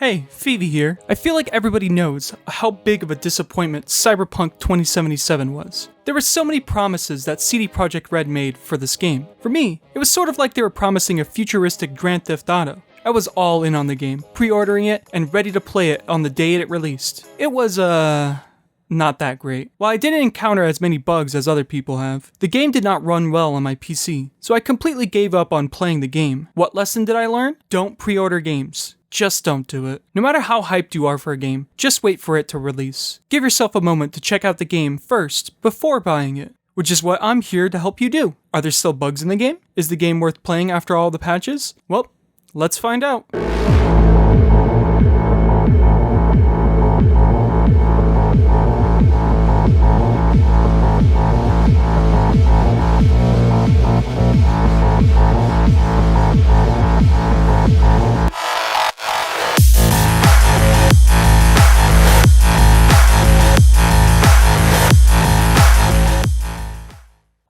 Hey, Phoebe here. I feel like everybody knows how big of a disappointment Cyberpunk 2077 was. There were so many promises that CD Projekt Red made for this game. For me, it was sort of like they were promising a futuristic Grand Theft Auto. I was all in on the game, pre-ordering it, and ready to play it on the day it released. It was, not that great. While I didn't encounter as many bugs as other people have, the game did not run well on my PC, so I completely gave up on playing the game. What lesson did I learn? Don't pre-order games. Just don't do it. No matter how hyped you are for a game, just wait for it to release. Give yourself a moment to check out the game first before buying it, which is what I'm here to help you do. Are there still bugs in the game? Is the game worth playing after all the patches? Well, let's find out.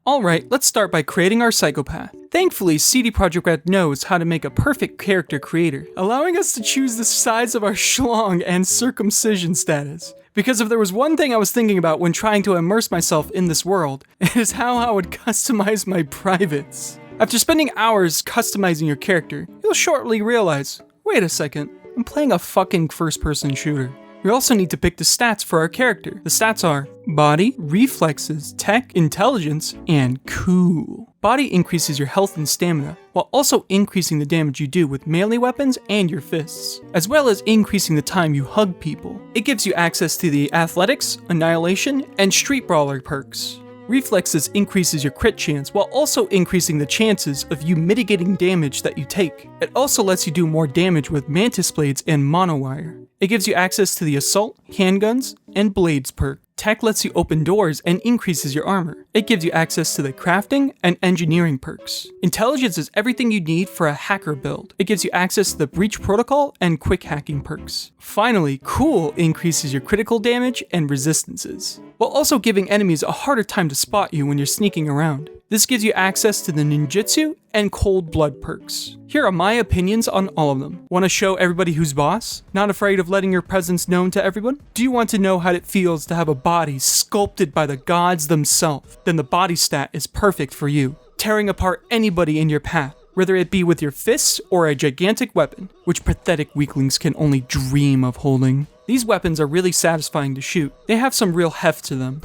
Alright, let's start by creating our psychopath. Thankfully, CD Projekt Red knows how to make a perfect character creator, allowing us to choose the size of our schlong and circumcision status. Because if there was one thing I was thinking about when trying to immerse myself in this world, it is how I would customize my privates. After spending hours customizing your character, you'll shortly realize, wait a second, I'm playing a fucking first-person shooter. We also need to pick the stats for our character. The stats are body, reflexes, tech, intelligence, and cool. Body increases your health and stamina, while also increasing the damage you do with melee weapons and your fists, as well as increasing the time you hug people. It gives you access to the athletics, annihilation, and street brawler perks. Reflexes increases your crit chance while also increasing the chances of you mitigating damage that you take. It also lets you do more damage with mantis blades and monowire. It gives you access to the assault, handguns, and blades perk. Tech lets you open doors and increases your armor. It gives you access to the crafting and engineering perks. Intelligence is everything you need for a hacker build. It gives you access to the breach protocol and quick hacking perks. Finally, cool increases your critical damage and resistances, while also giving enemies a harder time to spot you when you're sneaking around. This gives you access to the ninjutsu and cold blood perks. Here are my opinions on all of them. Want to show everybody who's boss? Not afraid of letting your presence known to everyone? Do you want to know how it feels to have a body sculpted by the gods themselves? Then the body stat is perfect for you, tearing apart anybody in your path, whether it be with your fists or a gigantic weapon, which pathetic weaklings can only dream of holding. These weapons are really satisfying to shoot. They have some real heft to them.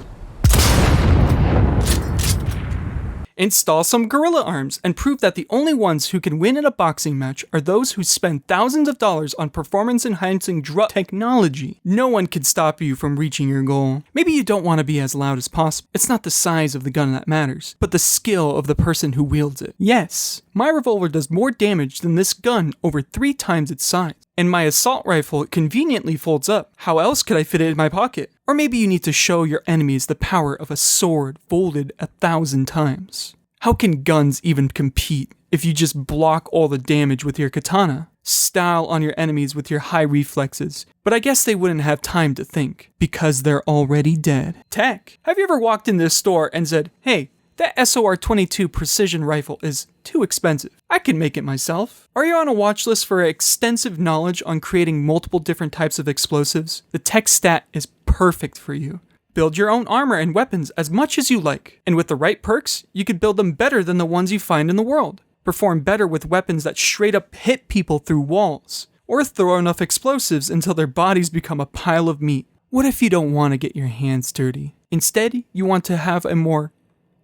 Install some gorilla arms and prove that the only ones who can win in a boxing match are those who spend thousands of dollars on performance-enhancing drug technology. No one can stop you from reaching your goal. Maybe you don't want to be as loud as possible. It's not the size of the gun that matters, but the skill of the person who wields it. Yes, my revolver does more damage than this gun over 3 times its size. And my assault rifle conveniently folds up. How else could I fit it in my pocket? Or maybe you need to show your enemies the power of a sword folded 1,000 times. How can guns even compete if you just block all the damage with your katana? Style on your enemies with your high reflexes, but I guess they wouldn't have time to think, because they're already dead. Tech. Have you ever walked in this store and said, hey, that SOR-22 precision rifle is too expensive. I can make it myself. Are you on a watch list for extensive knowledge on creating multiple different types of explosives? The tech stat is perfect for you. Build your own armor and weapons as much as you like, and with the right perks, you could build them better than the ones you find in the world. Perform better with weapons that straight up hit people through walls, or throw enough explosives until their bodies become a pile of meat. What if you don't want to get your hands dirty? Instead, you want to have a more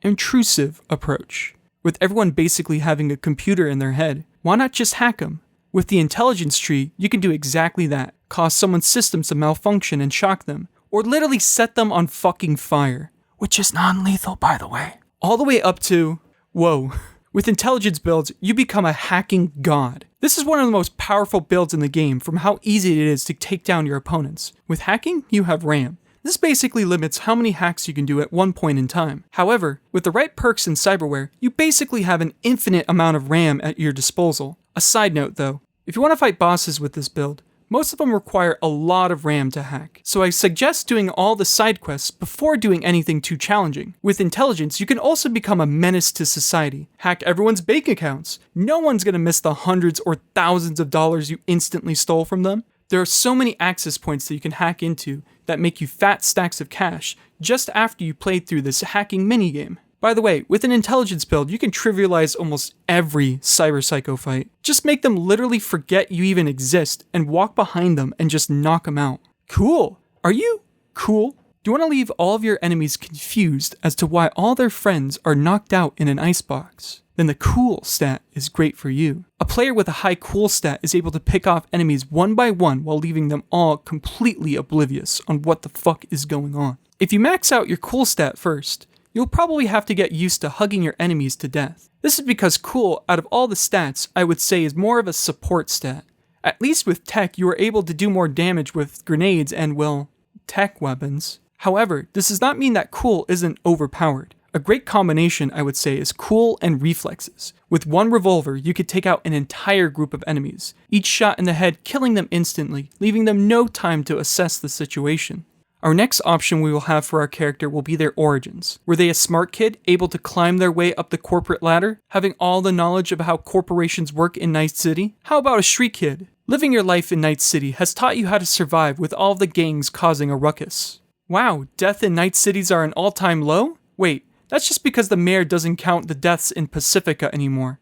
intrusive approach. With everyone basically having a computer in their head, why not just hack them? With the intelligence tree, you can do exactly that. Cause someone's systems to malfunction and shock them, or literally set them on fucking fire. Which is non-lethal, by the way. All the way up to, whoa. With intelligence builds, you become a hacking god. This is one of the most powerful builds in the game from how easy it is to take down your opponents. With hacking, you have RAM. This basically limits how many hacks you can do at one point in time. However, with the right perks in Cyberware, you basically have an infinite amount of RAM at your disposal. A side note though, if you want to fight bosses with this build, most of them require a lot of RAM to hack, so I suggest doing all the side quests before doing anything too challenging. With intelligence, you can also become a menace to society. Hack everyone's bank accounts. No one's gonna miss the hundreds or thousands of dollars you instantly stole from them. There are so many access points that you can hack into that make you fat stacks of cash just after you played through this hacking minigame. By the way, with an intelligence build, you can trivialize almost every cyber psycho fight. Just make them literally forget you even exist and walk behind them and just knock them out. Cool. Are you cool? Do you want to leave all of your enemies confused as to why all their friends are knocked out in an icebox? Then the cool stat is great for you. A player with a high cool stat is able to pick off enemies one by one while leaving them all completely oblivious on what the fuck is going on. If you max out your cool stat first, you'll probably have to get used to hugging your enemies to death. This is because cool, out of all the stats, I would say is more of a support stat. At least with tech, you are able to do more damage with grenades and, well, tech weapons. However, this does not mean that cool isn't overpowered. A great combination, I would say, is cool and reflexes. With one revolver, you could take out an entire group of enemies, each shot in the head killing them instantly, leaving them no time to assess the situation. Our next option we will have for our character will be their origins. Were they a smart kid, able to climb their way up the corporate ladder, having all the knowledge of how corporations work in Night City? How about a street kid? Living your life in Night City has taught you how to survive with all the gangs causing a ruckus. Wow, death in Night Cities are an all-time low? Wait, that's just because the mayor doesn't count the deaths in Pacifica anymore.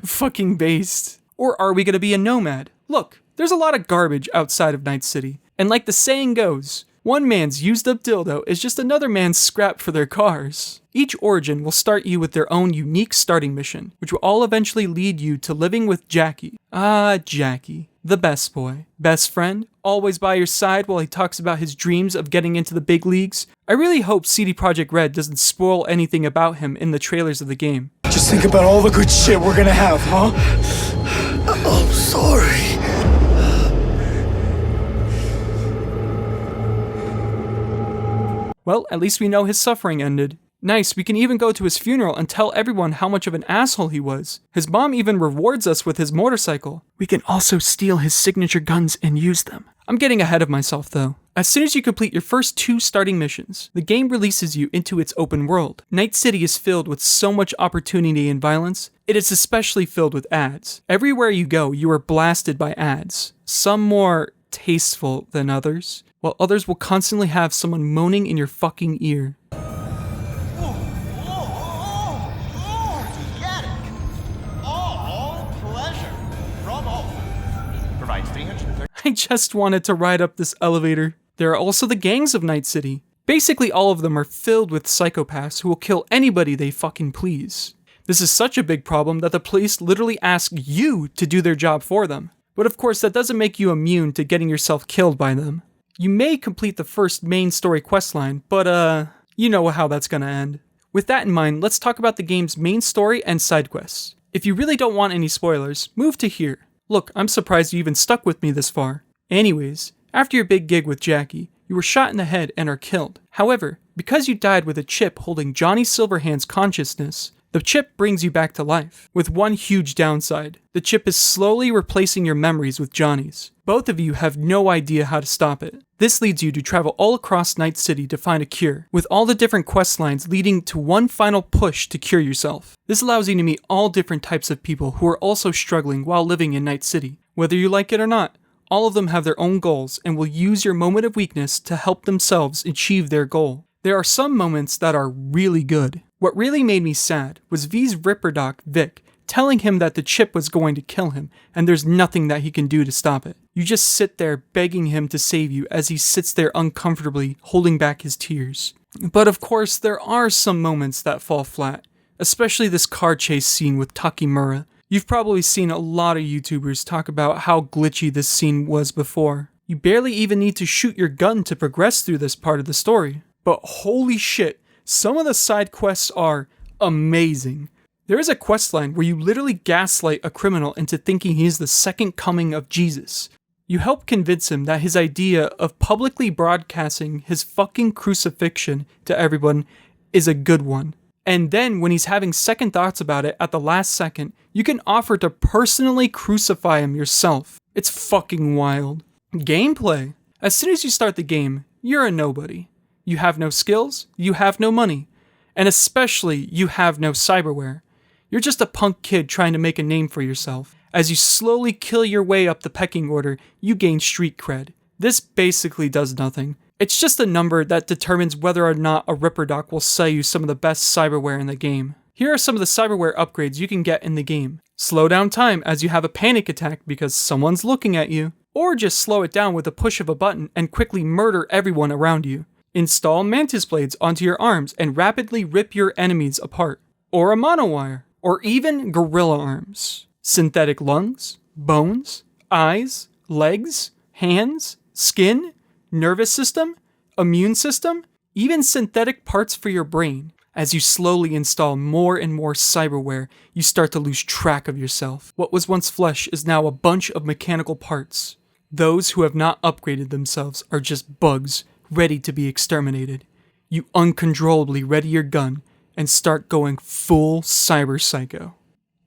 Fucking based. Or are we gonna be a nomad? Look, there's a lot of garbage outside of Night City. And like the saying goes, one man's used up dildo is just another man's scrap for their cars. Each origin will start you with their own unique starting mission, which will all eventually lead you to living with Jackie. Ah, Jackie. The best boy. Best friend, always by your side while he talks about his dreams of getting into the big leagues. I really hope CD Projekt Red doesn't spoil anything about him in the trailers of the game. Just think about all the good shit we're gonna have, huh? I'm sorry. Well, at least we know his suffering ended. Nice, we can even go to his funeral and tell everyone how much of an asshole he was. His mom even rewards us with his motorcycle. We can also steal his signature guns and use them. I'm getting ahead of myself though. As soon as you complete your first 2 starting missions, the game releases you into its open world. Night City is filled with so much opportunity and violence. It is especially filled with ads. Everywhere you go, you are blasted by ads. Some more tasteful than others, while others will constantly have someone moaning in your fucking ear. I just wanted to ride up this elevator. There are also the gangs of Night City. Basically all of them are filled with psychopaths who will kill anybody they fucking please. This is such a big problem that the police literally ask you to do their job for them. But of course that doesn't make you immune to getting yourself killed by them. You may complete the first main story questline, but you know how that's gonna end. With that in mind, let's talk about the game's main story and side quests. If you really don't want any spoilers, move to here. Look, I'm surprised you even stuck with me this far. Anyways, after your big gig with Jackie, you were shot in the head and are killed. However, because you died with a chip holding Johnny Silverhand's consciousness, the chip brings you back to life. With one huge downside, the chip is slowly replacing your memories with Johnny's. Both of you have no idea how to stop it. This leads you to travel all across Night City to find a cure, with all the different quest lines leading to one final push to cure yourself. This allows you to meet all different types of people who are also struggling while living in Night City. Whether you like it or not, all of them have their own goals and will use your moment of weakness to help themselves achieve their goal. There are some moments that are really good. What really made me sad was V's Ripper Doc, Vic, telling him that the chip was going to kill him and there's nothing that he can do to stop it. You just sit there begging him to save you as he sits there uncomfortably holding back his tears. But of course there are some moments that fall flat, especially this car chase scene with Takimura. You've probably seen a lot of YouTubers talk about how glitchy this scene was before. You barely even need to shoot your gun to progress through this part of the story. But holy shit, some of the side quests are amazing. There is a questline where you literally gaslight a criminal into thinking he is the second coming of Jesus. You help convince him that his idea of publicly broadcasting his fucking crucifixion to everyone is a good one. And then when he's having second thoughts about it at the last second, you can offer to personally crucify him yourself. It's fucking wild. Gameplay. As soon as you start the game, you're a nobody. You have no skills, you have no money, and especially you have no cyberware. You're just a punk kid trying to make a name for yourself. As you slowly kill your way up the pecking order, you gain street cred. This basically does nothing. It's just a number that determines whether or not a Ripperdoc will sell you some of the best cyberware in the game. Here are some of the cyberware upgrades you can get in the game. Slow down time as you have a panic attack because someone's looking at you. Or just slow it down with a push of a button and quickly murder everyone around you. Install mantis blades onto your arms and rapidly rip your enemies apart. Or a monowire. Or even gorilla arms. Synthetic lungs, bones, eyes, legs, hands, skin, nervous system, immune system, even synthetic parts for your brain. As you slowly install more and more cyberware, you start to lose track of yourself. What was once flesh is now a bunch of mechanical parts. Those who have not upgraded themselves are just bugs, ready to be exterminated. You uncontrollably ready your gun and start going full cyber psycho.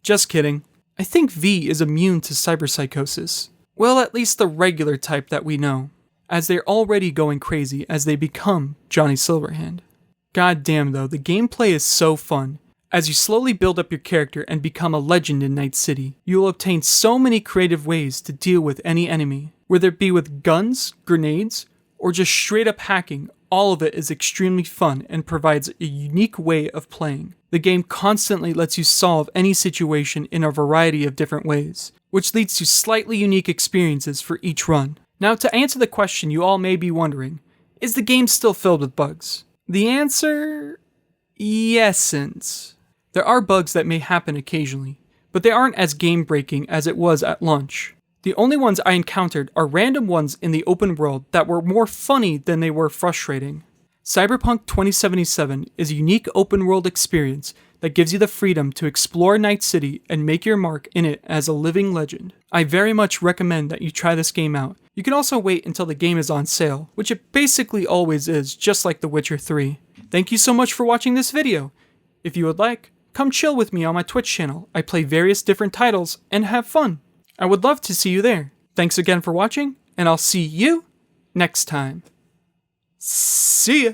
Just kidding. I think V is immune to cyberpsychosis. Well, at least the regular type that we know, as they're already going crazy as they become Johnny Silverhand. God damn though, the gameplay is so fun. As you slowly build up your character and become a legend in Night City, you will obtain so many creative ways to deal with any enemy. Whether it be with guns, grenades, or just straight up hacking, all of it is extremely fun and provides a unique way of playing. The game constantly lets you solve any situation in a variety of different ways, which leads to slightly unique experiences for each run. Now to answer the question you all may be wondering, is the game still filled with bugs? The answer? Yes'n't. There are bugs that may happen occasionally, but they aren't as game-breaking as it was at launch. The only ones I encountered are random ones in the open world that were more funny than they were frustrating. Cyberpunk 2077 is a unique open world experience that gives you the freedom to explore Night City and make your mark in it as a living legend. I very much recommend that you try this game out. You can also wait until the game is on sale, which it basically always is, just like The Witcher 3. Thank you so much for watching this video. If you would like, come chill with me on my Twitch channel. I play various different titles and have fun. I would love to see you there. Thanks again for watching, and I'll see you next time. See ya!